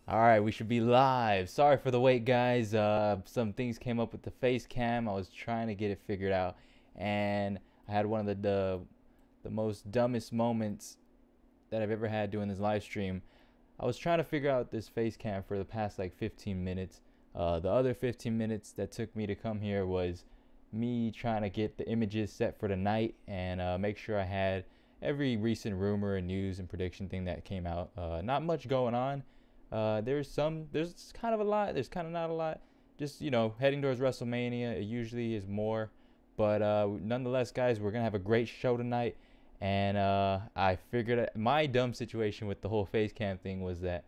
All right, we should be live. Sorry for the wait, guys. Some things came up with the face cam. I was trying to get it figured out, and I had one of the most dumbest moments that I've ever had doing this live stream. I was trying to figure out this face cam for the past like 15 minutes. The other 15 minutes that took me to come here was me trying to get the images set for the night and make sure I had every recent rumor and news and prediction thing that came out. Not much going on. There's kind of a lot, there's kind of not a lot. Just, heading towards WrestleMania, it usually is more. But nonetheless, guys, we're going to have a great show tonight. And I figured my dumb situation with the whole face cam thing was that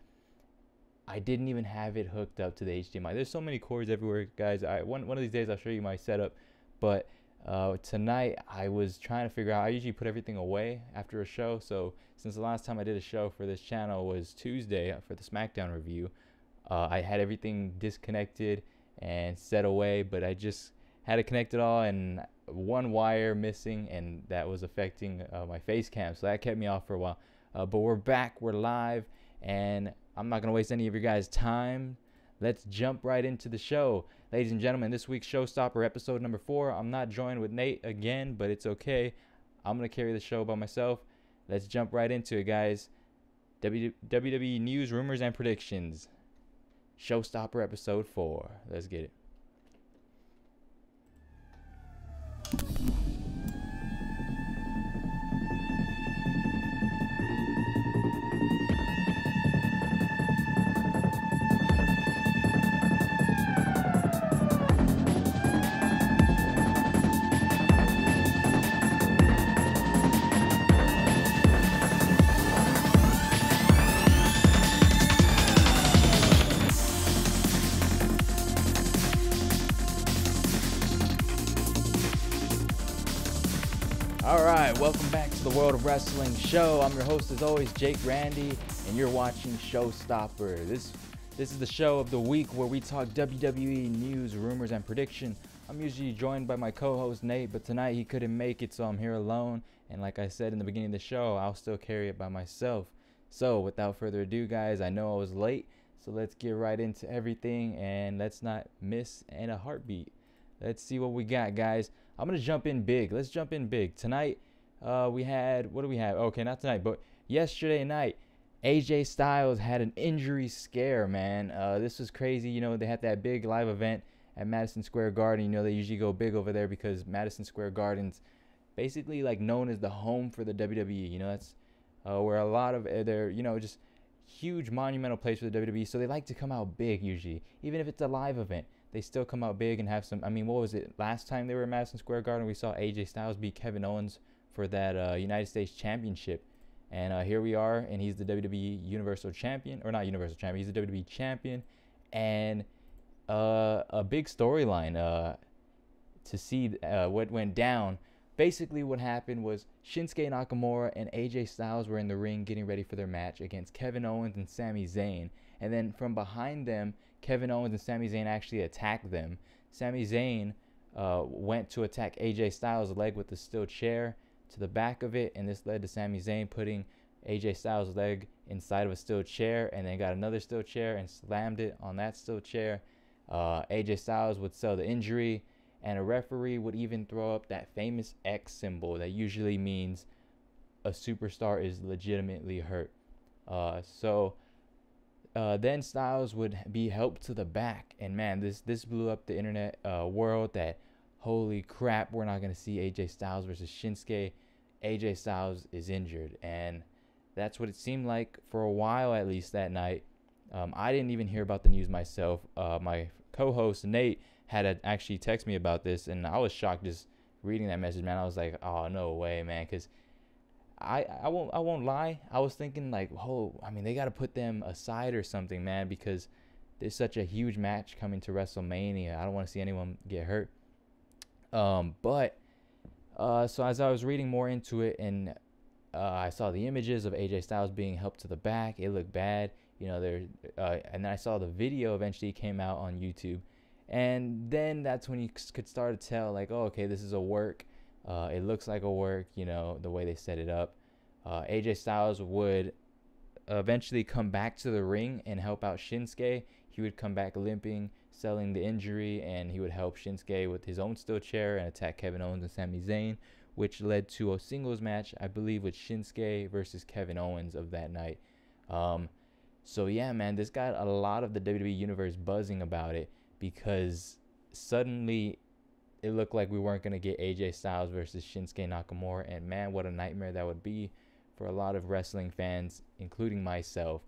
I didn't even have it hooked up to the HDMI. There's so many cords everywhere, guys. One of these days I'll show you my setup. But tonight I was trying to figure out. I usually put everything away after a show. So since the last time I did a show for this channel was Tuesday for the SmackDown review, I had everything disconnected and set away. But I just had to connect it all, and one wire missing, and that was affecting my face cam. So that kept me off for a while. But we're back. We're live, and I'm not going to waste any of your guys' time. Let's jump right into the show. Ladies and gentlemen, this week's Showstopper, episode number 4. I'm not joined with Nate again, but it's okay. I'm going to carry the show by myself. Let's jump right into it, guys. WWE news, rumors, and predictions. Showstopper, episode 4. Let's get it. Alright, welcome back to the World of Wrestling show. I'm your host as always, Jake Randy, and you're watching Showstopper. This is the show of the week where we talk WWE news, rumors, and prediction. I'm usually joined by my co-host Nate, but tonight he couldn't make it, so I'm here alone. And like I said in the beginning of the show, I'll still carry it by myself. So without further ado, guys, I know I was late, so let's get right into everything, and let's not miss a heartbeat. Let's see what we got, guys. I'm going to jump in big. Let's jump in big. Tonight, we had, what do we have? Okay, not tonight, but yesterday night, AJ Styles had an injury scare, man. This was crazy. They had that big live event at Madison Square Garden. They usually go big over there because Madison Square Garden's basically like known as the home for the WWE. That's where a lot of their, just huge monumental place for the WWE. So they like to come out big usually, even if it's a live event. They still come out big and have some. I mean, what was it? Last time they were at Madison Square Garden, we saw AJ Styles beat Kevin Owens for that United States Championship. And here we are, and he's the WWE Universal Champion. Or not Universal Champion, he's the WWE Champion. And a big storyline to see what went down. Basically, what happened was Shinsuke Nakamura and AJ Styles were in the ring getting ready for their match against Kevin Owens and Sami Zayn. And then from behind them, Kevin Owens and Sami Zayn actually attacked them. Sami Zayn went to attack AJ Styles' leg with the steel chair to the back of it, and this led to Sami Zayn putting AJ Styles' leg inside of a steel chair, and then got another steel chair and slammed it on that steel chair. AJ Styles would sell the injury, and a referee would even throw up that famous X symbol that usually means a superstar is legitimately hurt. Then Styles would be helped to the back, and man, this blew up the internet world that holy crap, we're not going to see AJ Styles versus Shinsuke. AJ Styles is injured, and that's what it seemed like for a while, at least that night. I didn't even hear about the news myself. My co-host Nate had to actually text me about this, and I was shocked just reading that message, man. I was like, oh, no way, man, because I won't lie. I was thinking like, they got to put them aside or something, man, because there's such a huge match coming to WrestleMania. I don't want to see anyone get hurt. So as I was reading more into it, and I saw the images of AJ Styles being helped to the back. It looked bad, and then I saw the video eventually came out on YouTube, and then that's when you could start to tell like, oh, okay, this is a work. It looks like a work, the way they set it up. AJ Styles would eventually come back to the ring and help out Shinsuke. He would come back limping, selling the injury, and he would help Shinsuke with his own steel chair and attack Kevin Owens and Sami Zayn, which led to a singles match, I believe, with Shinsuke versus Kevin Owens of that night. So yeah, man, this got a lot of the WWE Universe buzzing about it, because suddenly it looked like we weren't going to get AJ Styles versus Shinsuke Nakamura, and man, what a nightmare that would be for a lot of wrestling fans, including myself.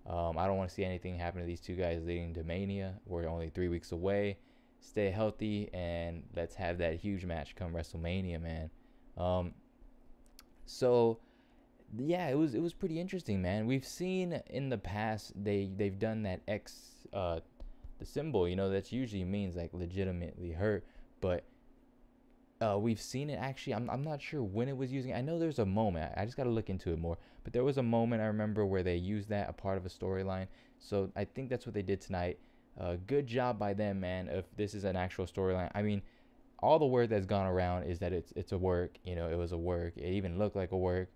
I don't want to see anything happen to these two guys leading to Mania. We're only 3 weeks away. Stay healthy, and let's have that huge match come WrestleMania, man. So yeah, it was pretty interesting, man. We've seen in the past they've done that X, the symbol, that usually means like legitimately hurt, but we've seen it actually. I'm not sure when it was using. I know there's a moment. I just got to look into it more. But there was a moment I remember where they used that a part of a storyline. So I think that's what they did tonight. Good job by them, man. If this is an actual storyline, I mean, all the word that's gone around is that it's a work. It was a work. It even looked like a work.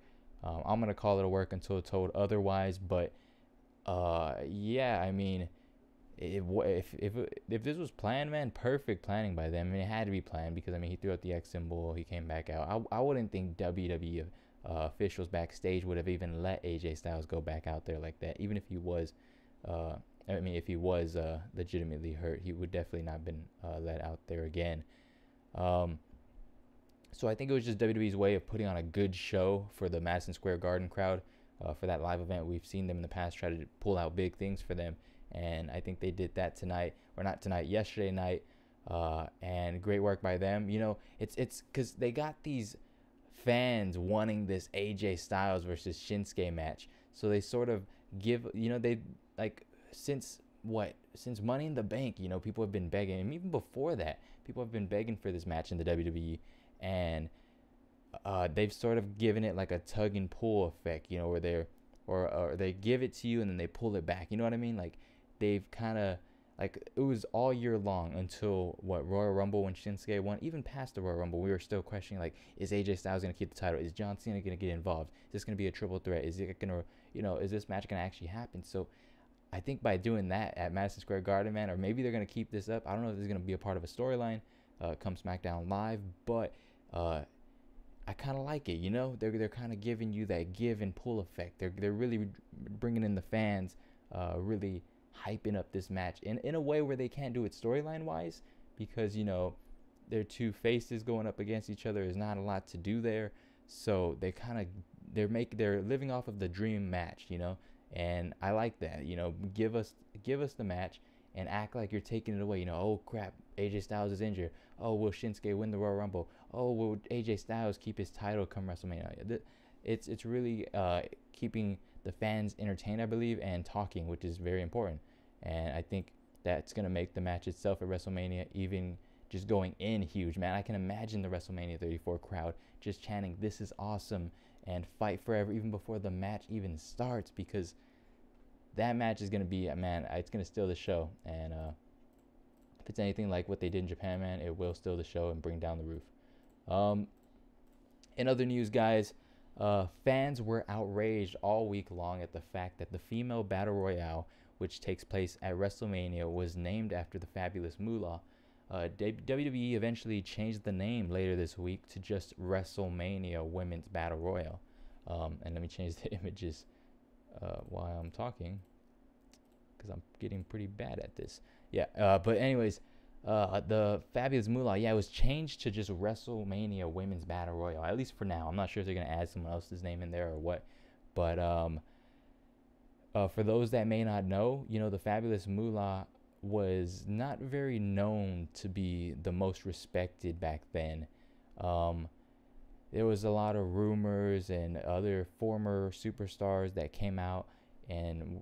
I'm gonna call it a work until told otherwise. But yeah, I mean, if this was planned, man, perfect planning by them. I mean, it had to be planned, because I mean, he threw out the X symbol, he came back out. I wouldn't think WWE officials backstage would have even let AJ Styles go back out there like that, even if he was. If he was legitimately hurt, he would definitely not been let out there again. So I think it was just WWE's way of putting on a good show for the Madison Square Garden crowd for that live event. We've seen them in the past try to pull out big things for them, and I think they did that tonight, or not tonight, yesterday night, and great work by them. It's because they got these fans wanting this AJ Styles versus Shinsuke match, so they sort of give, they like, since Money in the Bank, people have been begging, and even before that, people have been begging for this match in the WWE, and they've sort of given it like a tug and pull effect, where or they give it to you and then they pull it back. You know what I mean? Like, they've kind of, like, it was all year long until Royal Rumble, when Shinsuke won. Even past the Royal Rumble, we were still questioning, like, is AJ Styles gonna keep the title? Is John Cena gonna get involved? Is this gonna be a triple threat? Is it gonna, is this match gonna actually happen? So I think by doing that at Madison Square Garden, man, or maybe they're gonna keep this up. I don't know if this is gonna be a part of a storyline come SmackDown Live, but I kind of like it. They're kind of giving you that give and pull effect. They're really bringing in the fans, really hyping up this match in a way where they can't do it storyline wise, because their two faces going up against each other is not a lot to do there. So they're living off of the dream match, and I like that. Give us the match and act like you're taking it away. Oh crap, AJ Styles is injured. Oh, will Shinsuke win the Royal Rumble? Oh, will AJ Styles keep his title come WrestleMania? It's really keeping the fans entertained, I believe, and talking, which is very important. And I think that's going to make the match itself at WrestleMania even just going in huge, man. I can imagine the WrestleMania 34 crowd just chanting, "This is awesome," and "Fight forever," even before the match even starts, because that match is going to be, man, it's going to steal the show. And if it's anything like what they did in Japan, man, it will steal the show and bring down the roof. In other news, guys, fans were outraged all week long at the fact that the female battle royale, which takes place at WrestleMania, was named after the Fabulous Moolah. WWE eventually changed the name later this week to just WrestleMania Women's Battle Royal. And let me change the images while I'm talking, because I'm getting pretty bad at this. But anyways, the Fabulous Moolah, it was changed to just WrestleMania Women's Battle Royal, at least for now. I'm not sure if they're going to add someone else's name in there or what. But for those that may not know, the Fabulous Moolah was not very known to be the most respected back then. There was a lot of rumors and other former superstars that came out and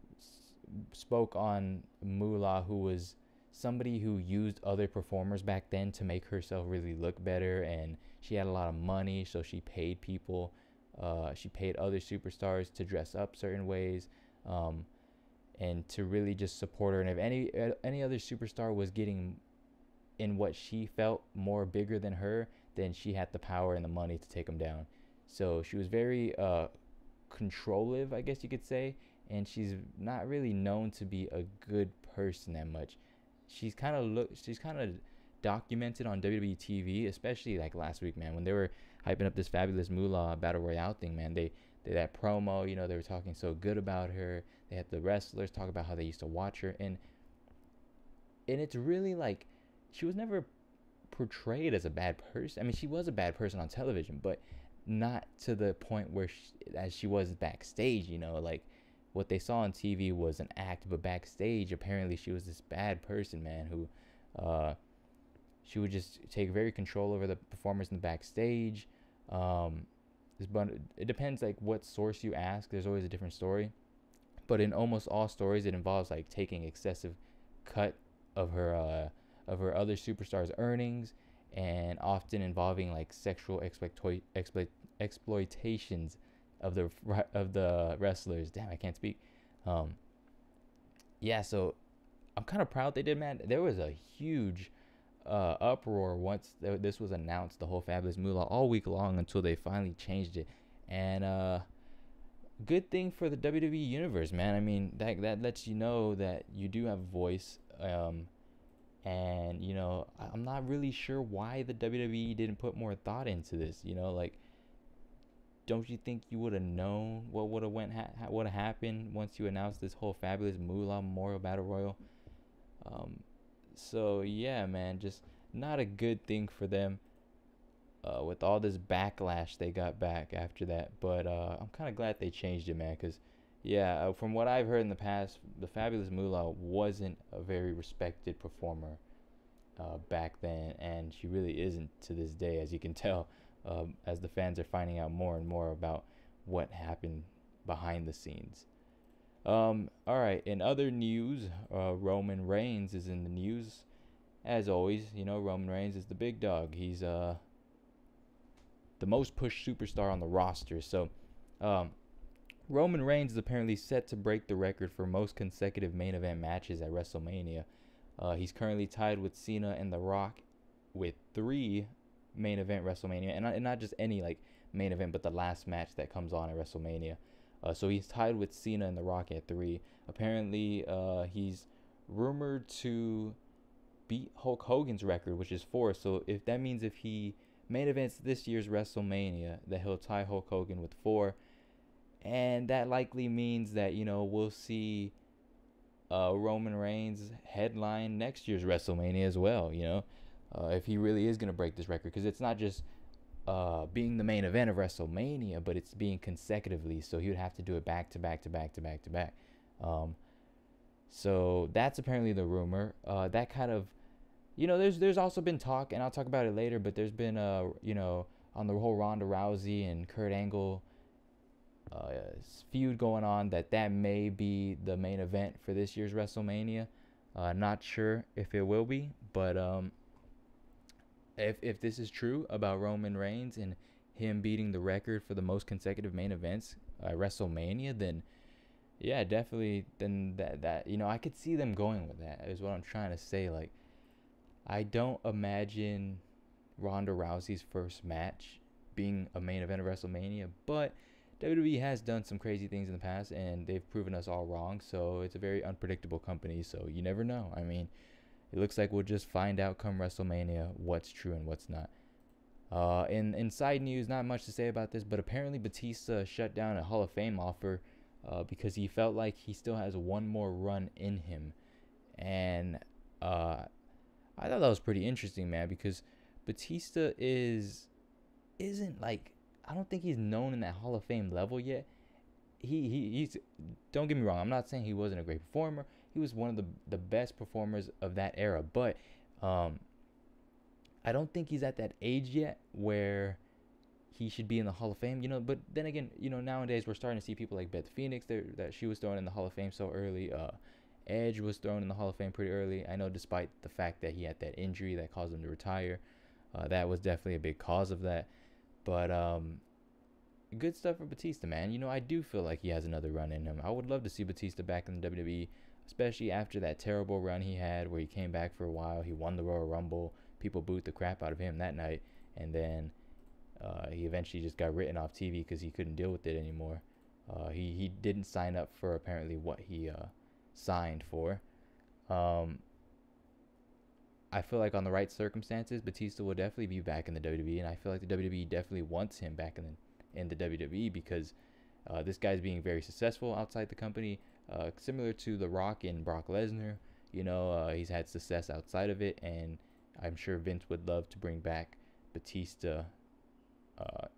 spoke on Moolah, who was somebody who used other performers back then to make herself really look better, and she had a lot of money, so she paid people. She paid other superstars to dress up certain ways, and to really just support her. And if any other superstar was getting in what she felt more bigger than her, then she had the power and the money to take them down. So she was very controlling, I guess you could say, and she's not really known to be a good person that much. She's kind of documented on WWE TV, especially like last week, man, when they were hyping up this Fabulous Moolah Battle Royale thing, man. They that promo, they were talking so good about her. They had the wrestlers talk about how they used to watch her, and it's really like she was never portrayed as a bad person. I mean, she was a bad person on television, but not to the point where as she was backstage. Like what they saw on TV was an act, but backstage, apparently, she was this bad person, man, who she would just take very control over the performers in the backstage. But it depends like what source you ask. There's always a different story, but in almost all stories, it involves like taking excessive cut of her other superstars' earnings, and often involving like sexual exploitations of the wrestlers. Damn, I can't speak. Yeah, so I'm kind of proud they did, man. There was a huge uproar once this was announced, the whole Fabulous Moolah, all week long until they finally changed it. And good thing for the WWE universe, man. I mean, that lets you know that you do have a voice. And I'm not really sure why the WWE didn't put more thought into this. Like, don't you think you would have known what would have happened once you announced this whole Fabulous Moolah Memorial Battle Royal? So yeah, man, just not a good thing for them. With all this backlash they got back after that, but I'm kind of glad they changed it, man, because yeah, from what I've heard in the past, the Fabulous Moolah wasn't a very respected performer back then, and she really isn't to this day, as you can tell, as the fans are finding out more and more about what happened behind the scenes. All right, in other news, Roman Reigns is in the news. As always, Roman Reigns is the big dog. He's the most pushed superstar on the roster. So, Roman Reigns is apparently set to break the record for most consecutive main event matches at WrestleMania. He's currently tied with Cena and The Rock with 3 main event WrestleMania, and not just any like main event, but the last match that comes on at WrestleMania. So he's tied with Cena and The Rock at 3. Apparently, he's rumored to beat Hulk Hogan's record, which is 4. So if that means if he main events this year's WrestleMania, that he'll tie Hulk Hogan with 4. And that likely means that, we'll see Roman Reigns headline next year's WrestleMania as well, if he really is going to break this record. Because it's not just being the main event of WrestleMania, but it's being consecutively. So he would have to do it back to back to back to back to back. So that's apparently the rumor. That kind of, there's also been talk, and I'll talk about it later, but there's been, on the whole Ronda Rousey and Kurt Angle feud going on, that may be the main event for this year's WrestleMania. Not sure if it will be, but if this is true about Roman Reigns and him beating the record for the most consecutive main events at WrestleMania, then yeah, definitely. Then that I could see them going with that. Is what I'm trying to say. Like, I don't imagine Ronda Rousey's first match being a main event of WrestleMania, but WWE has done some crazy things in the past, and they've proven us all wrong. So it's a very unpredictable company. So you never know. I mean, it looks like we'll just find out come WrestleMania what's true and what's not. In side news, not much to say about this, but apparently Batista shut down a Hall of Fame offer because he felt like he still has one more run in him. And I thought that was pretty interesting, man, because Batista isn't like, I don't think he's known in that Hall of Fame level yet. He's, don't get me wrong, I'm not saying he wasn't a great performer. He was one of the best performers of that era, but I don't think he's at that age yet where he should be in the Hall of Fame, but then again, nowadays we're starting to see people like Beth Phoenix that she was thrown in the Hall of Fame so early. Edge was thrown in the Hall of Fame pretty early. I know, despite the fact that he had that injury that caused him to retire, that was definitely a big cause of that. But good stuff for Batista, man. I do feel like he has another run in him. I would love to see Batista back in the WWE, especially after that terrible run he had where he came back for a while. He won the Royal Rumble. People booed the crap out of him that night, and then he eventually just got written off TV because he couldn't deal with it anymore. He didn't sign up for apparently what he signed for. Um, I feel like on the right circumstances, Batista will definitely be back in the WWE, and I feel like the WWE definitely wants him back in the WWE because this guy's being very successful outside the company, similar to The Rock and Brock Lesnar. He's had success outside of it, and I'm sure Vince would love to bring back Batista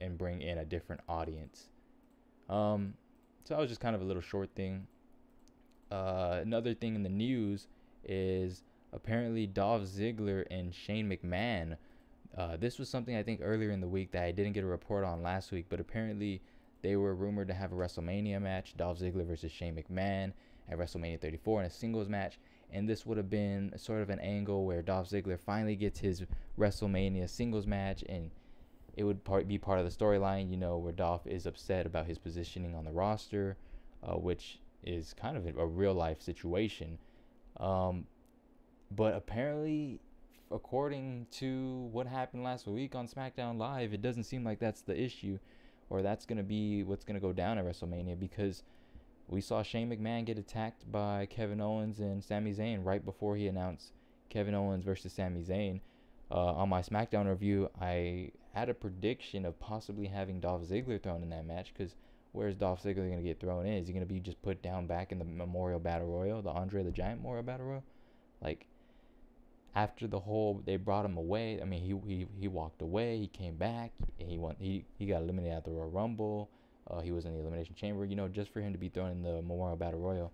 and bring in a different audience. So that was just kind of a little short thing. Another thing in the news is apparently Dolph Ziggler and Shane McMahon. This was something I think earlier in the week that I didn't get a report on last week, but apparently they were rumored to have a WrestleMania match, Dolph Ziggler versus Shane McMahon at WrestleMania 34 in a singles match. And this would have been sort of an angle where Dolph Ziggler finally gets his WrestleMania singles match, and it would be part of the storyline, where Dolph is upset about his positioning on the roster, which is kind of a real life situation. But apparently, according to what happened last week on SmackDown Live, it doesn't seem like that's the issue, or that's going to be what's going to go down at WrestleMania, because we saw Shane McMahon get attacked by Kevin Owens and Sami Zayn right before he announced Kevin Owens versus Sami Zayn. On my SmackDown review, I had a prediction of possibly having Dolph Ziggler thrown in that match, because where's Dolph Ziggler going to get thrown in? Is he going to be just put down back in the Memorial Battle Royal, the Andre the Giant Memorial Battle Royal? Like, after they brought him away. I mean, he walked away. He came back. And he got eliminated at the Royal Rumble. He was in the Elimination Chamber. Just for him to be thrown in the Memorial Battle Royal,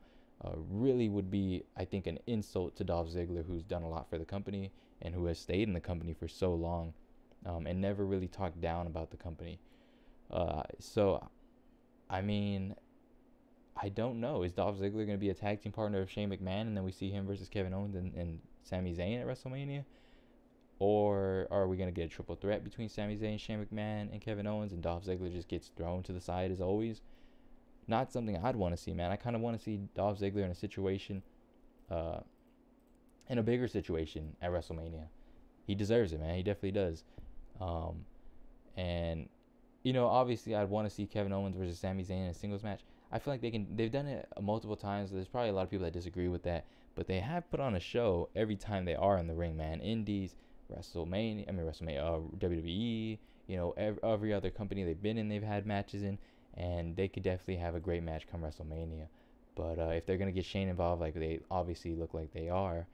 really would be, I think, an insult to Dolph Ziggler, who's done a lot for the company and who has stayed in the company for so long, and never really talked down about the company. So, I mean, I don't know. Is Dolph Ziggler going to be a tag team partner of Shane McMahon, and then we see him versus Kevin Owens and Sami Zayn at WrestleMania? Or are we going to get a triple threat between Sami Zayn, Shane McMahon, and Kevin Owens, and Dolph Ziggler just gets thrown to the side as always? Not something I'd want to see, man. I kind of want to see Dolph Ziggler in a situation, in a bigger situation at WrestleMania. He deserves it, man. He definitely does. And, obviously I'd want to see Kevin Owens versus Sami Zayn in a singles match. I feel like they've done it multiple times. There's probably a lot of people that disagree with that, but they have put on a show every time they are in the ring, man. Indies, WrestleMania, WWE, every other company they've been in, they've had matches in, and they could definitely have a great match come WrestleMania. But if they're going to get Shane involved, like they obviously look like they are,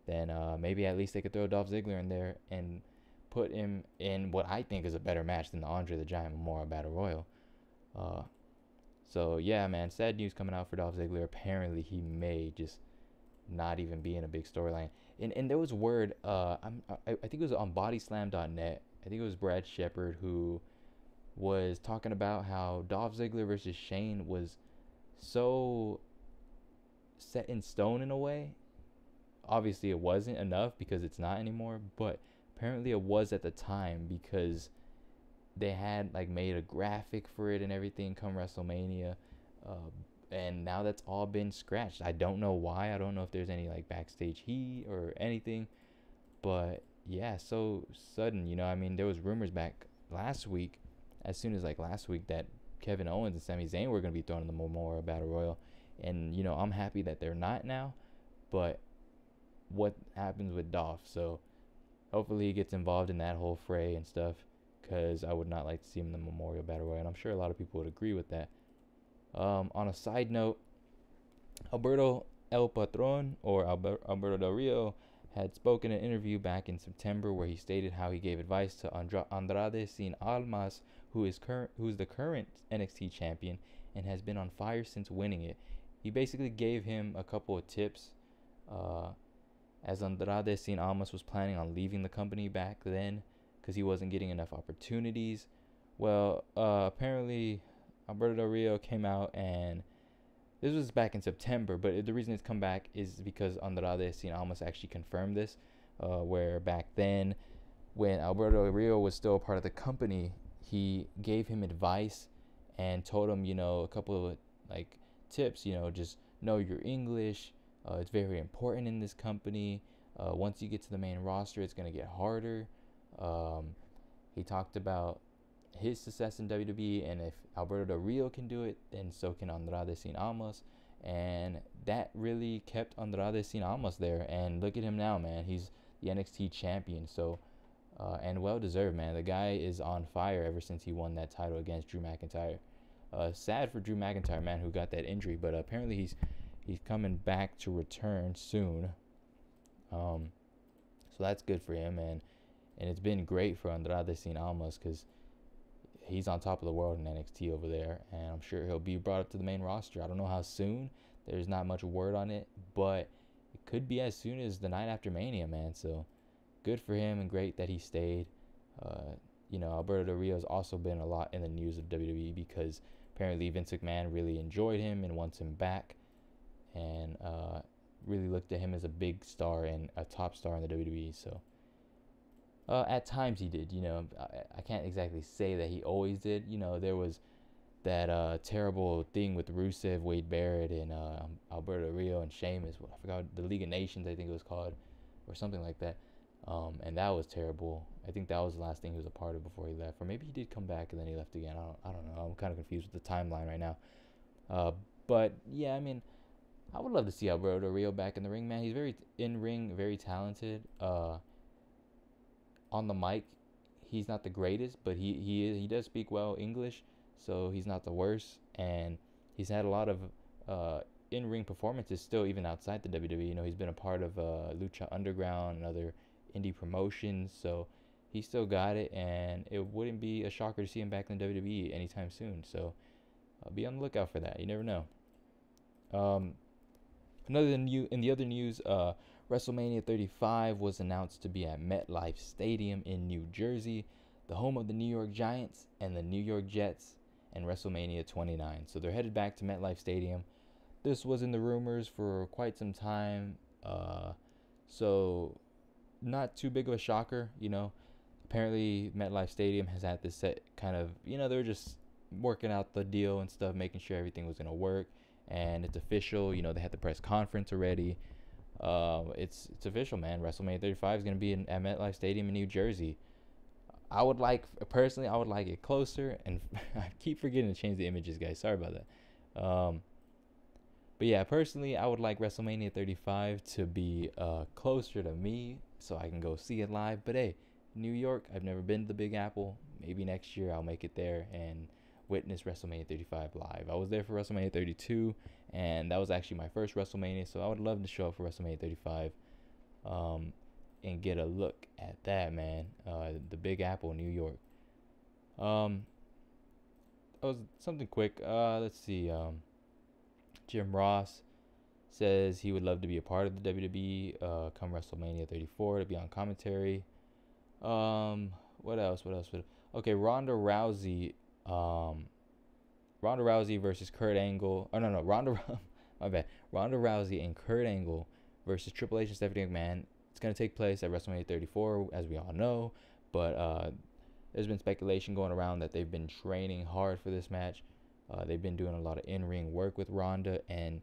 then maybe at least they could throw Dolph Ziggler in there and put him in what I think is a better match than the Andre the Giant Memorial Battle Royal. So yeah, man, sad news coming out for Dolph Ziggler. Apparently he may just not even be in a big storyline. And there was word, I think it was on bodyslam.net. I think it was Brad Shepard who was talking about how Dolph Ziggler versus Shane was so set in stone in a way. Obviously it wasn't enough because it's not anymore, but apparently it was at the time, because they had made a graphic for it and everything come WrestleMania, and now that's all been scratched. I don't know why. I don't know if there's any backstage heat or anything, but yeah, so sudden. There was rumors back last week, as soon as last week, that Kevin Owens and Sami Zayn were going to be thrown in the Memorial Battle Royal, and I'm happy that they're not now, but what happens with Dolph? So hopefully he gets involved in that whole fray and stuff, because I would not like to see him in the Memorial Battle Royal, and I'm sure a lot of people would agree with that. On a side note, Alberto El Patron, or Alberto Del Rio, had spoken in an interview back in September where he stated how he gave advice to Andrade Sin Almas, who's the current NXT champion and has been on fire since winning it. He basically gave him a couple of tips, as Andrade Sin Almas was planning on leaving the company back then because he wasn't getting enough opportunities. Well, apparently Alberto Del Rio came out, and this was back in September, but the reason it's come back is because Andrade Sin Almas actually confirmed this, where back then, when Alberto Del Rio was still a part of the company, he gave him advice and told him, a couple of tips, just know your English. It's very important in this company. Once you get to the main roster, it's going to get harder. He talked about his success in WWE, and if Alberto Del Rio can do it, then so can Andrade Cien Almas. And that really kept Andrade Cien Almas there. And look at him now, man. He's the NXT champion. So, and well deserved, man. The guy is on fire ever since he won that title against Drew McIntyre. Sad for Drew McIntyre, man, who got that injury, but apparently he's coming back to return soon. So that's good for him, and it's been great for Andrade Cien Almas because he's on top of the world in NXT over there, and I'm sure he'll be brought up to the main roster. I don't know how soon. There's not much word on it, but it could be as soon as the night after Mania, man. So good for him, and great that he stayed. Alberto Del Rio has also been a lot in the news of WWE because apparently Vince McMahon really enjoyed him and wants him back, and really looked at him as a big star and a top star in the WWE. So at times he did. I can't exactly say that he always did. There was that terrible thing with Rusev, Wade Barrett, and Alberto Del Rio and Sheamus. I forgot, the League of Nations, I think it was called, or something like that. And that was terrible. I think that was the last thing he was a part of before he left. Or maybe he did come back and then he left again. I don't know. I'm kind of confused with the timeline right now. But yeah, I mean, I would love to see Alberto Del Rio back in the ring, man. He's very in-ring, very talented. On the mic, he's not the greatest, but he does speak well English, so he's not the worst. And he's had a lot of in-ring performances still, even outside the WWE. He's been a part of Lucha Underground and other indie promotions, so he still got it, and it wouldn't be a shocker to see him back in the WWE anytime soon. So be on the lookout for that. You never know. In the other news, WrestleMania 35 was announced to be at MetLife Stadium in New Jersey, the home of the New York Giants and the New York Jets, and WrestleMania 29. So they're headed back to MetLife Stadium. This was in the rumors for quite some time, so not too big of a shocker. Apparently MetLife Stadium has had this set kind of, they were just working out the deal and stuff, making sure everything was going to work, and it's official. They had the press conference already. It's official, man. WrestleMania 35 is going to be at MetLife Stadium in New Jersey. I would like it closer, and I keep forgetting to change the images, guys. Sorry about that. But yeah, personally, I would like WrestleMania 35 to be closer to me so I can go see it live. But hey, New York, I've never been to the Big Apple. Maybe next year I'll make it there and witness WrestleMania 35 live. I was there for WrestleMania 32, and that was actually my first WrestleMania, so I would love to show up for WrestleMania 35 and get a look at that, man. The Big Apple, New York. That was something quick. Let's see. Jim Ross says he would love to be a part of the WWE come WrestleMania 34 to be on commentary. What else? Okay, Ronda Rousey versus Kurt Angle. Oh, no, my bad. Ronda Rousey and Kurt Angle versus Triple H and Stephanie McMahon. It's going to take place at WrestleMania 34, as we all know. But there's been speculation going around that they've been training hard for this match. They've been doing a lot of in-ring work with Ronda, and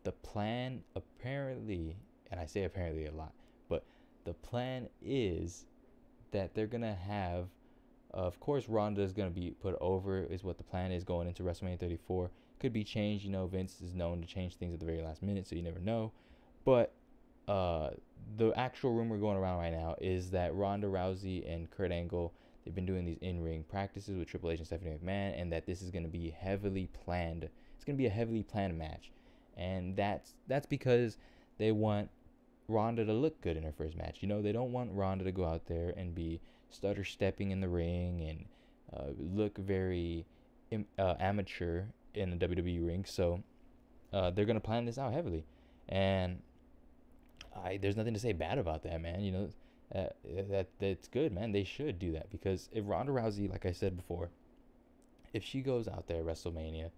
the plan apparently, and I say apparently a lot, but the plan is that they're going to have, of course, Ronda is going to be put over, is what the plan is going into WrestleMania 34. Could be changed. Vince is known to change things at the very last minute, so you never know. But the actual rumor going around right now is that Ronda Rousey and Kurt Angle, they've been doing these in-ring practices with Triple H and Stephanie McMahon, and that this is going to be heavily planned. It's going to be a heavily planned match, and that's because they want Ronda to look good in her first match. They don't want Ronda to go out there and be stutter stepping in the ring and look very amateur in a WWE ring. So they're going to plan this out heavily, and there's nothing to say bad about that, man. That's good, man. They should do that, because if Ronda Rousey, like I said before, if she goes out there at WrestleMania,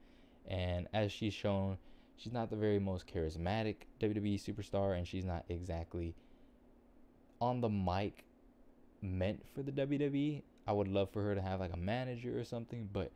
and as she's shown, she's not the very most charismatic WWE superstar, and she's not exactly on the mic meant for the WWE. I would love for her to have like a manager or something, but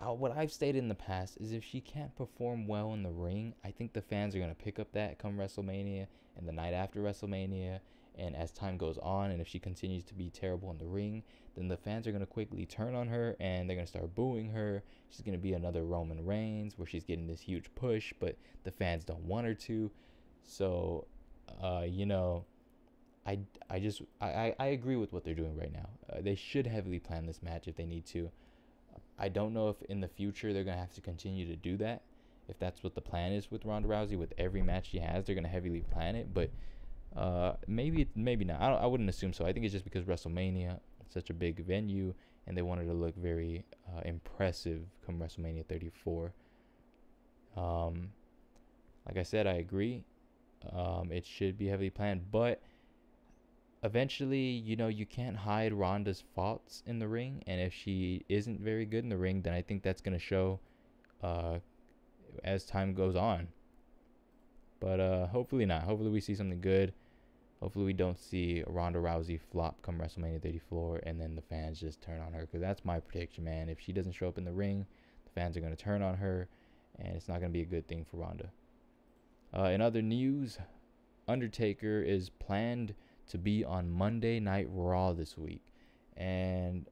what I've stated in the past is if she can't perform well in the ring, I think the fans are going to pick up that come WrestleMania and the night after WrestleMania, And as time goes on, and if she continues to be terrible in the ring, then the fans are going to quickly turn on her and they're going to start booing her. She's going to be another Roman Reigns where she's getting this huge push, but the fans don't want her to. So, you know, I agree with what they're doing right now. They should heavily plan this match if they need to. I don't know if in the future they're going to have to continue to do that. If that's what the plan is with Ronda Rousey, with every match she has, they're going to heavily plan it. But maybe not. I wouldn't assume so. I think it's just because WrestleMania is such a big venue and they wanted to look very impressive come WrestleMania 34. Like I said, I agree. It should be heavily planned, but eventually, you know, you can't hide Ronda's faults in the ring, and if she isn't very good in the ring, then I think that's going to show as time goes on. But hopefully not. Hopefully we see something good. Hopefully we don't see Ronda Rousey flop come WrestleMania 34 and then the fans just turn on her, because that's my prediction, man. If she doesn't show up in the ring, the fans are going to turn on her, and it's not going to be a good thing for Ronda. In other news, Undertaker is planned to be on Monday Night Raw this week. And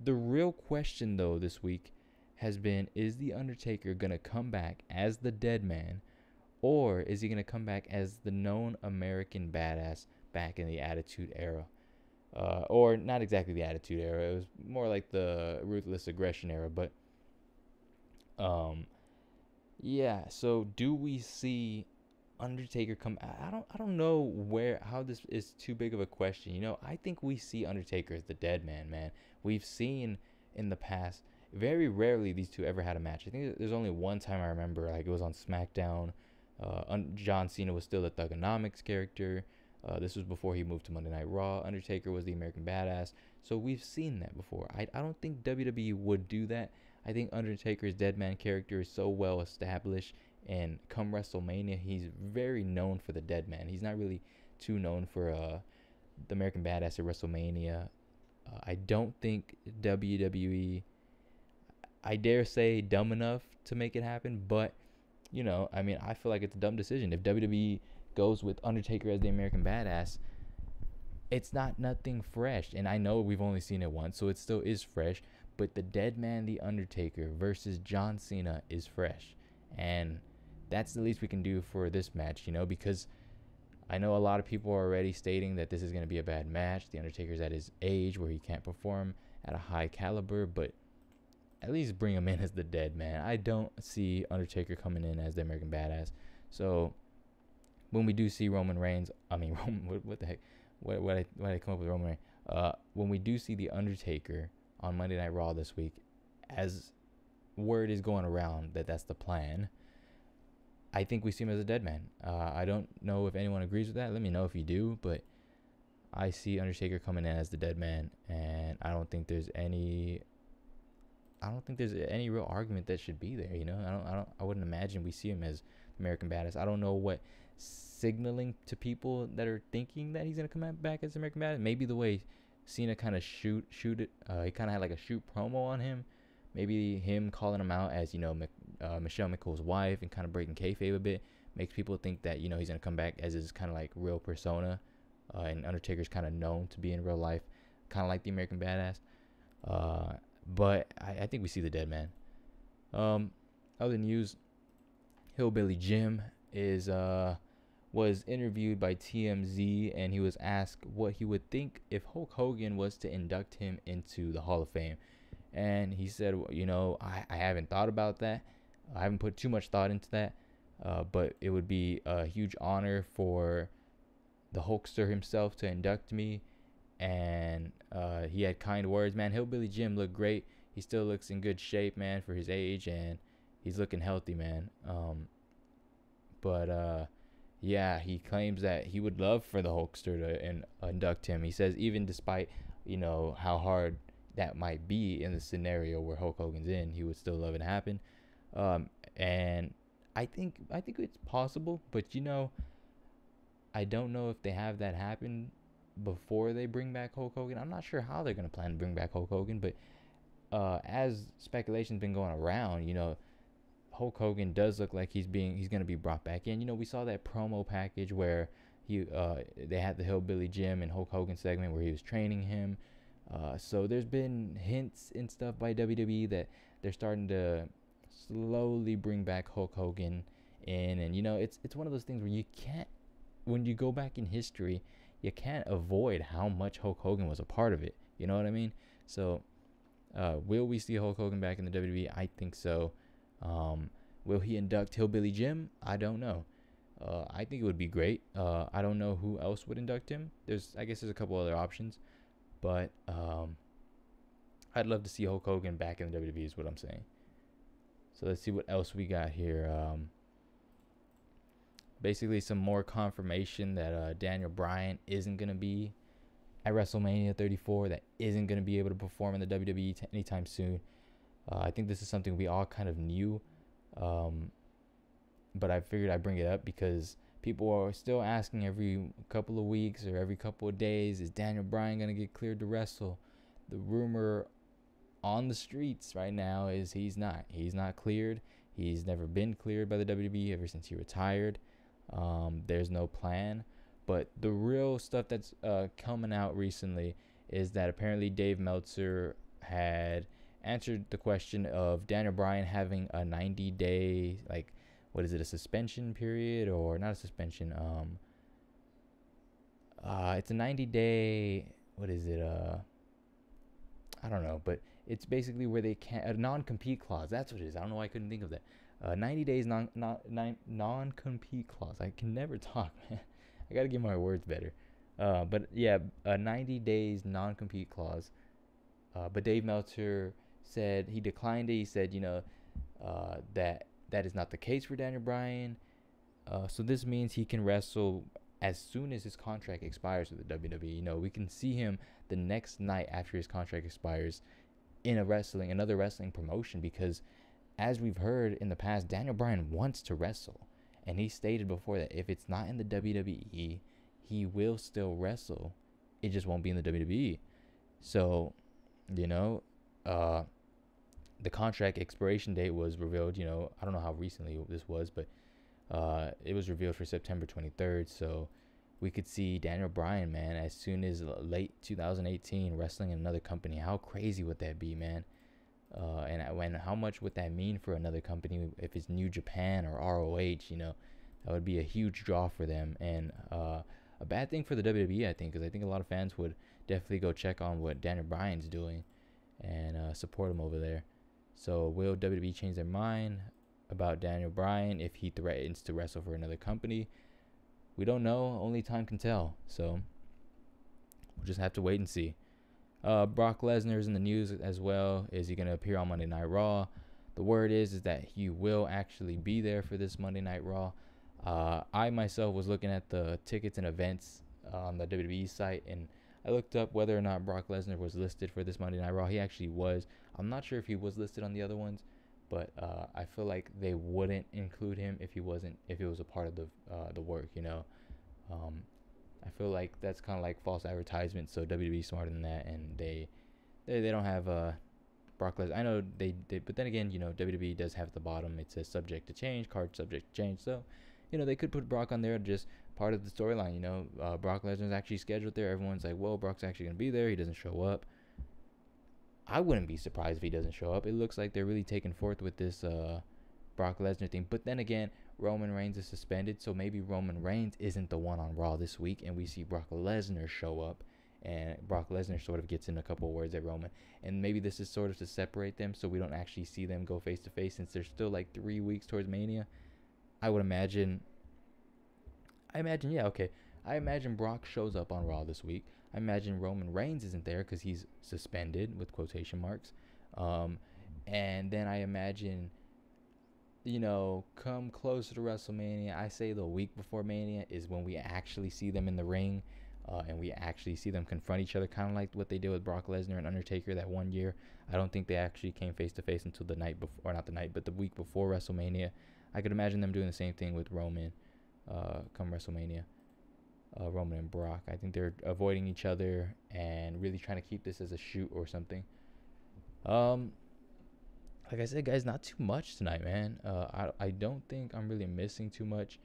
the real question, though, this week has been, is The Undertaker going to come back as the dead man, or is he going to come back as the known American badass back in the Attitude Era? Or not exactly the Attitude Era. It was more like the Ruthless Aggression Era. But, yeah, so do we see Undertaker come? I don't know how this is too big of a question. You know, I think we see Undertaker as the dead man. We've seen in the past, very rarely these two ever had a match. I think there's only one time I remember, like it was on SmackDown. John Cena was still the Thugonomics character. This was before he moved to Monday Night Raw. Undertaker was the American Badass. So we've seen that before. I don't think WWE would do that. I think Undertaker's dead man character is so well established. And come WrestleMania, he's very known for the dead man. He's not really too known for the American Badass at WrestleMania. I don't think WWE, I dare say, dumb enough to make it happen. But, you know, I mean, I feel like it's a dumb decision. If WWE goes with Undertaker as the American Badass, it's nothing fresh. And I know we've only seen it once, so it still is fresh. But the dead man, the Undertaker, versus John Cena is fresh. And that's the least we can do for this match, you know, because I know a lot of people are already stating that this is going to be a bad match. The Undertaker's at his age where he can't perform at a high caliber, but at least bring him in as the dead man. I don't see Undertaker coming in as the American Badass. So when we do see Roman Reigns, what the heck? Why did I come up with Roman Reigns? When we do see the Undertaker on Monday Night Raw this week, as word is going around that that's the plan, I think we see him as a dead man. I don't know if anyone agrees with that. Let me know if you do, but I see Undertaker coming in as the dead man, and I don't think there's any real argument that should be there. You know, I wouldn't imagine we see him as American Badass. I don't know what signaling to people that are thinking that he's gonna come back as American Badass. Maybe the way Cena kind of shoot it. He kind of had like a shoot promo on him. Maybe him calling him out as, you know, Michelle McCool's wife and kind of breaking kayfabe a bit makes people think that, you know, he's going to come back as his kind of like real persona. And Undertaker's kind of known to be in real life, kind of like the American Badass. But I think we see the dead man. Other news, Hillbilly Jim was interviewed by TMZ, and he was asked what he would think if Hulk Hogan was to induct him into the Hall of Fame. And he said, well, you know, I haven't thought about that. I haven't put too much thought into that. But it would be a huge honor for the Hulkster himself to induct me. And he had kind words, man. Hillbilly Jim looked great. He still looks in good shape, man, for his age. And he's looking healthy, man. Yeah, he claims that he would love for the Hulkster to induct him. He says even despite, you know, how hard that might be in the scenario where Hulk Hogan's in, he would still love it to happen. And I think it's possible, but, you know, I don't know if they have that happen before they bring back Hulk Hogan. I'm not sure how they're going to plan to bring back Hulk Hogan, but as speculation's been going around, you know, Hulk Hogan does look like he's going to be brought back in. You know, we saw that promo package where They had the Hillbilly gym and Hulk Hogan segment where he was training him. So there's been hints and stuff by WWE that they're starting to slowly bring back Hulk Hogan in, and it's one of those things where you can't, when you go back in history, you can't avoid how much Hulk Hogan was a part of it. You know what I mean? So, will we see Hulk Hogan back in the WWE? I think so. Will he induct Hillbilly Jim? I don't know. I think it would be great. I don't know who else would induct him. I guess there's a couple other options, but I'd love to see Hulk Hogan back in the WWE is what I'm saying. So let's see what else we got here. Basically, some more confirmation that Daniel Bryan isn't going to be at WrestleMania 34, that isn't going to be able to perform in the WWE anytime soon. I think this is something we all kind of knew, but I figured I'd bring it up because people are still asking every couple of weeks or every couple of days, is Daniel Bryan going to get cleared to wrestle? The rumor on the streets right now is he's not. He's not cleared. He's never been cleared by the WWE ever since he retired. There's no plan. But the real stuff that's coming out recently is that apparently Dave Meltzer had answered the question of Daniel Bryan having a 90-day, like, what is it, a suspension period, or not a suspension? It's a 90-day, what is it? I don't know, but it's basically where they can't, a non-compete clause. That's what it is. I don't know why I couldn't think of that. 90 days non-compete clause. I can never talk, man. I got to get my words better. But yeah, a 90 days non-compete clause. But Dave Meltzer said he declined it. He said, that is not the case for Daniel Bryan. So this means he can wrestle as soon as his contract expires with the WWE. We can see him the next night after his contract expires in another wrestling promotion, because as we've heard in the past, Daniel Bryan wants to wrestle. And he stated before that if it's not in the WWE, he will still wrestle. It just won't be in the WWE. So, the contract expiration date was revealed, I don't know how recently this was, but it was revealed for September 23rd. So we could see Daniel Bryan, man, as soon as late 2018 wrestling in another company. How crazy would that be, man? And how much would that mean for another company if it's New Japan or ROH? That would be a huge draw for them, and a bad thing for the WWE, I think, because I think a lot of fans would definitely go check on what Daniel Bryan's doing and support him over there. So will WWE change their mind about Daniel Bryan if he threatens to wrestle for another company? We don't know. Only time can tell. So we'll just have to wait and see. Brock Lesnar is in the news as well. Is he going to appear on Monday Night Raw? The word is that he will actually be there for this Monday Night Raw. I myself was looking at the tickets and events on the WWE site, and I looked up whether or not Brock Lesnar was listed for this Monday Night Raw. He actually was. I'm not sure if he was listed on the other ones, but I feel like they wouldn't include him if it was a part of the work. I feel like that's kind of like false advertisement. So WWE smarter than that, and they don't have Brock Lesnar. I know they, but then again, WWE does have at the bottom, it says subject to change, card subject to change. So, they could put Brock on there, just part of the storyline. Brock Lesnar's actually scheduled there. Everyone's like, whoa, Brock's actually gonna be there. He doesn't show up. I wouldn't be surprised if he doesn't show up. It looks like they're really taking forth with this Brock Lesnar thing. But then again, Roman Reigns is suspended, so maybe Roman Reigns isn't the one on Raw this week, and we see Brock Lesnar show up, and Brock Lesnar sort of gets in a couple of words at Roman, and maybe this is sort of to separate them, so we don't actually see them go face to face, since there's still like 3 weeks towards Mania. I imagine Brock shows up on Raw this week. I imagine Roman Reigns isn't there because he's suspended with quotation marks, and then I imagine, come closer to WrestleMania, I say the week before Mania is when we actually see them in the ring, and we actually see them confront each other, kind of like what they did with Brock Lesnar and Undertaker that one year. I don't think they actually came face to face until the night before, or not the night, but the week before WrestleMania. I could imagine them doing the same thing with Roman, come WrestleMania. Roman and Brock. I think they're avoiding each other and really trying to keep this as a shoot or something. Like I said, guys, not too much tonight, man. I don't think I'm really missing too much.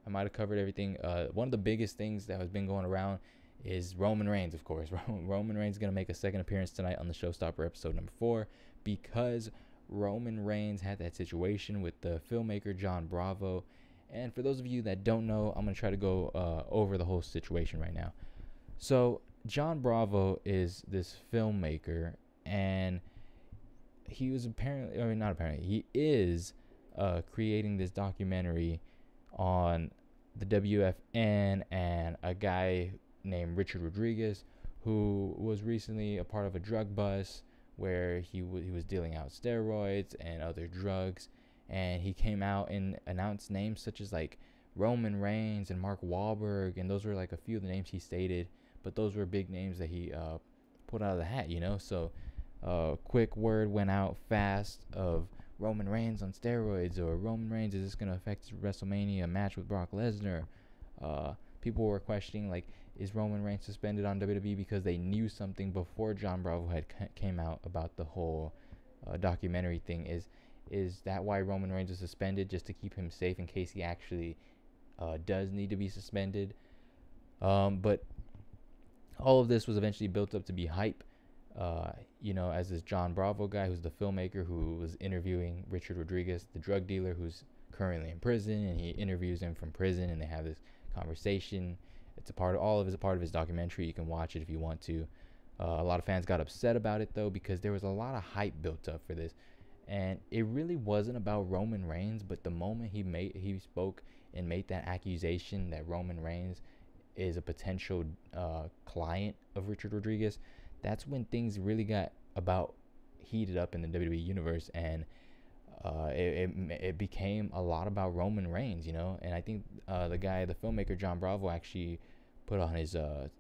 I might have covered everything. One of the biggest things that has been going around is Roman Reigns, of course. Roman Reigns is going to make a second appearance tonight on the Showstopper episode number 4 because Roman Reigns had that situation with the filmmaker John Bravo. And for those of you that don't know, I'm going to try to go over the whole situation right now. So John Bravo is this filmmaker, and he was he is creating this documentary on the WFN and a guy named Richard Rodriguez, who was recently a part of a drug bust where he was dealing out steroids and other drugs, and he came out and announced names such as like Roman Reigns and Mark Wahlberg, and those were like a few of the names he stated, but those were big names that he put out of the hat, you know. So quick word went out fast of Roman Reigns on steroids, or Roman Reigns, is this going to affect his WrestleMania match with Brock Lesnar? People were questioning, like, is Roman Reigns suspended on WWE because they knew something before John Bravo had came out about the whole documentary thing? Is that why Roman Reigns was suspended, just to keep him safe in case he actually does need to be suspended? But all of this was eventually built up to be hype. You know, as this John Bravo guy, who's the filmmaker who was interviewing Richard Rodriguez, the drug dealer who's currently in prison, and he interviews him from prison, and they have this conversation. It's a part of his documentary. You can watch it if you want to. A lot of fans got upset about it though, because there was a lot of hype built up for this, and it really wasn't about Roman Reigns. But the moment he spoke and made that accusation that Roman Reigns is a potential client of Richard Rodriguez, that's when things really got heated up in the WWE universe, and it became a lot about Roman Reigns, you know. And I think the filmmaker John Bravo, actually put on his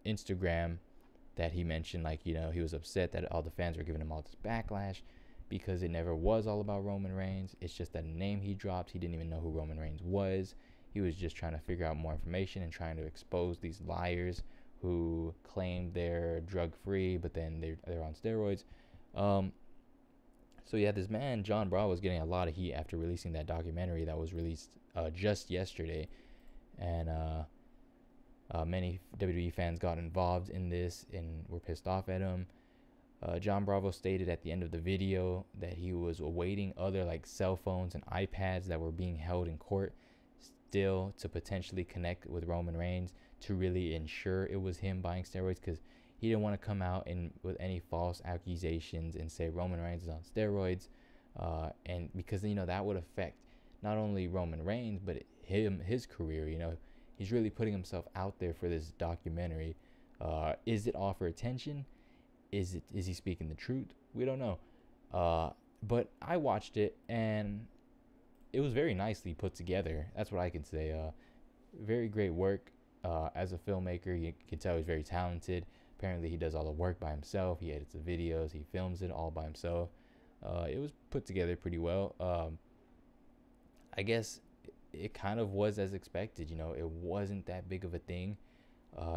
Instagram that he mentioned, like, you know, he was upset that all the fans were giving him all this backlash because it never was all about Roman Reigns. It's just that name he dropped. He didn't even know who Roman Reigns was. He was just trying to figure out more information and trying to expose these liars who claimed they're drug-free, but then they're on steroids. So yeah, this man John Bravo was getting a lot of heat after releasing that documentary that was released just yesterday, and many WWE fans got involved in this and were pissed off at him. John Bravo stated at the end of the video that he was awaiting other like cell phones and iPads that were being held in court still to potentially connect with Roman Reigns to really ensure it was him buying steroids, because he didn't want to come out with any false accusations and say Roman Reigns is on steroids, and because, you know, that would affect not only Roman Reigns but his career. You know, he's really putting himself out there for this documentary. Is it all for attention? Is he speaking the truth? We don't know. But I watched it, and it was very nicely put together. That's what I can say. Very great work. As a filmmaker, you can tell he's very talented. Apparently, he does all the work by himself. He edits the videos. He films it all by himself. It was put together pretty well. I guess it kind of was as expected. You know, it wasn't that big of a thing.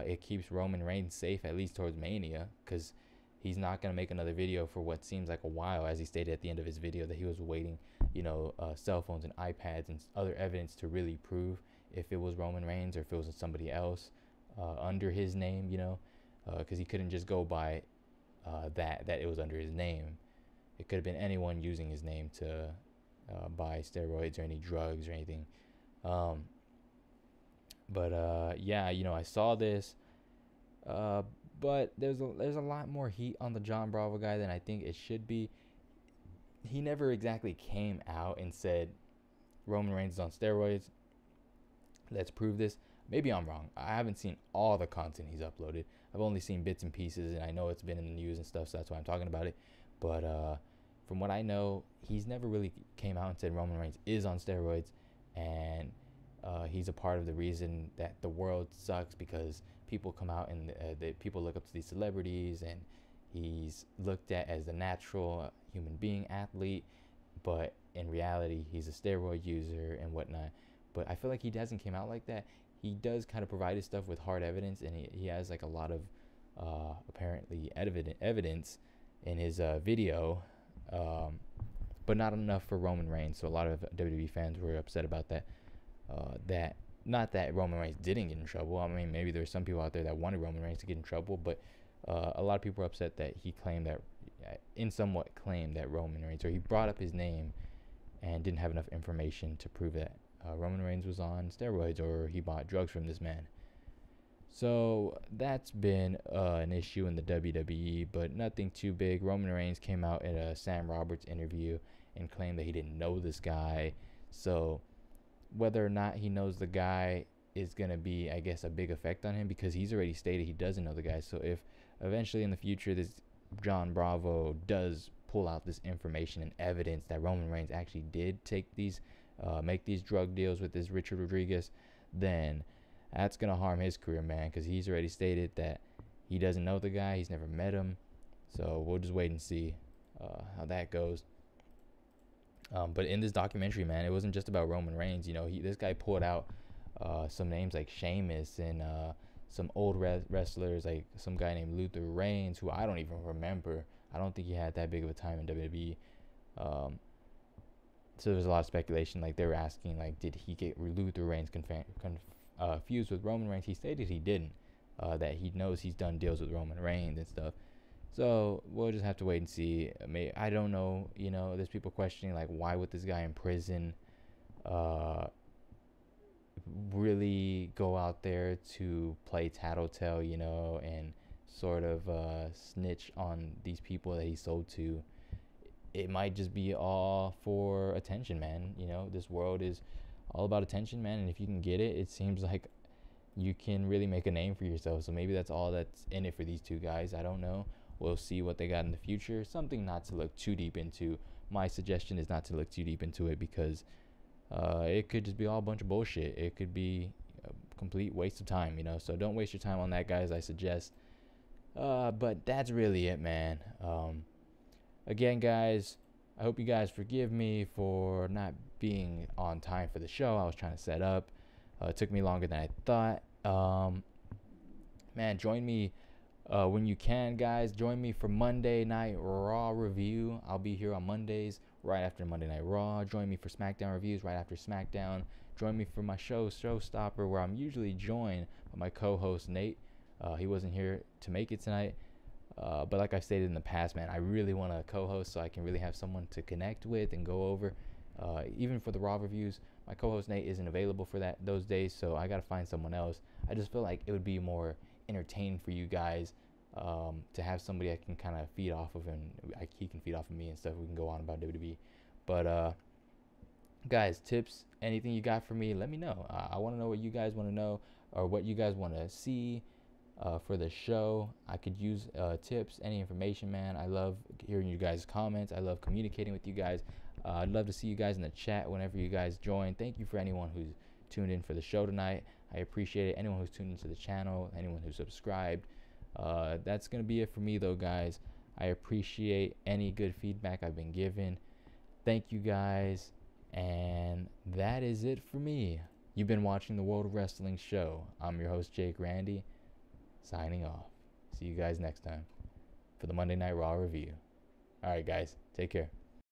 It keeps Roman Reigns safe, at least towards Mania, because he's not going to make another video for what seems like a while, as he stated at the end of his video that he was waiting, you know, cell phones and iPads and other evidence to really prove if it was Roman Reigns or if it was somebody else under his name, you know, because he couldn't just go by that it was under his name. It could have been anyone using his name to buy steroids or any drugs or anything. Yeah, you know, I saw this, but there's a lot more heat on the John Bravo guy than I think it should be. He never exactly came out and said Roman Reigns is on steroids. Let's prove this. Maybe I'm wrong. I haven't seen all the content he's uploaded. I've only seen bits and pieces, and I know it's been in the news and stuff, so that's why I'm talking about it. But from what I know, he's never really came out and said Roman Reigns is on steroids, and he's a part of the reason that the world sucks, because people come out and people look up to these celebrities, and he's looked at as a natural human being athlete, but in reality, he's a steroid user and whatnot. But I feel like he doesn't came out like that. He does kind of provide his stuff with hard evidence, and he has like a lot of apparently evidence in his video, but not enough for Roman Reigns. So a lot of WWE fans were upset about that. That not that Roman Reigns didn't get in trouble. I mean, maybe there's some people out there that wanted Roman Reigns to get in trouble, but a lot of people are upset that he claimed that, claimed that Roman Reigns, or he brought up his name and didn't have enough information to prove that Roman Reigns was on steroids or he bought drugs from this man. So that's been an issue in the WWE, but nothing too big. Roman Reigns came out in a Sam Roberts interview and claimed that he didn't know this guy. So whether or not he knows the guy is going to be, I guess, a big effect on him, because he's already stated he doesn't know the guy. So if eventually in the future this John Bravo does pull out this information and evidence that Roman Reigns actually did take these, make these drug deals with this Richard Rodriguez, then that's going to harm his career, man, because he's already stated that he doesn't know the guy. He's never met him. So we'll just wait and see how that goes. But in this documentary, man, it wasn't just about Roman Reigns. You know, this guy pulled out some names like Sheamus and some old wrestlers, like some guy named Luther Reigns, who I don't even remember. I don't think he had that big of a time in WWE. So there was a lot of speculation. Like, they were asking, like, did he get Luther Reigns fused with Roman Reigns? He stated he didn't. That he knows he's done deals with Roman Reigns and stuff. So we'll just have to wait and see. I don't know. You know, there's people questioning, like, why would this guy in prison really go out there to play tattletale, you know, and sort of snitch on these people that he sold to. It might just be all for attention, man. You know, this world is all about attention, man, and if you can get it, it seems like you can really make a name for yourself. So maybe that's all that's in it for these two guys. I don't know. We'll see what they got in the future. Something not to look too deep into. My suggestion is not to look too deep into it, because it could just be all a bunch of bullshit. It could be a complete waste of time, you know. So don't waste your time on that, guys, I suggest. But that's really it, man. Again, guys, I hope you guys forgive me for not being on time for the show. I was trying to set up. It took me longer than I thought. Man, join me when you can, guys. Join me for Monday Night Raw review. I'll be here on Mondays right after Monday Night Raw. Join me for SmackDown reviews right after SmackDown. Join me for my show, Showstopper, where I'm usually joined by my co-host, Nate. He wasn't here to make it tonight. But like I stated in the past, man, I really want to co-host so I can really have someone to connect with and go over. Even for the Raw reviews, my co-host Nate isn't available for those days, so I got to find someone else. I just feel like it would be more entertaining for you guys to have somebody I can kind of feed off of, and he can feed off of me and stuff. We can go on about WWE. But guys, tips, anything you got for me, let me know. I want to know what you guys want to know, or what you guys want to see for the show. I could use tips, any information, man. I love hearing you guys' comments. I love communicating with you guys. I'd love to see you guys in the chat whenever you guys join. Thank you for anyone who's tuned in for the show tonight. I appreciate it. Anyone who's tuned into the channel, anyone who's subscribed. That's going to be it for me, though, guys. I appreciate any good feedback I've been given. Thank you, guys. And that is it for me. You've been watching the World of Wrestling Show. I'm your host, Jake Randy, signing off. See you guys next time for the Monday Night Raw review. All right, guys. Take care.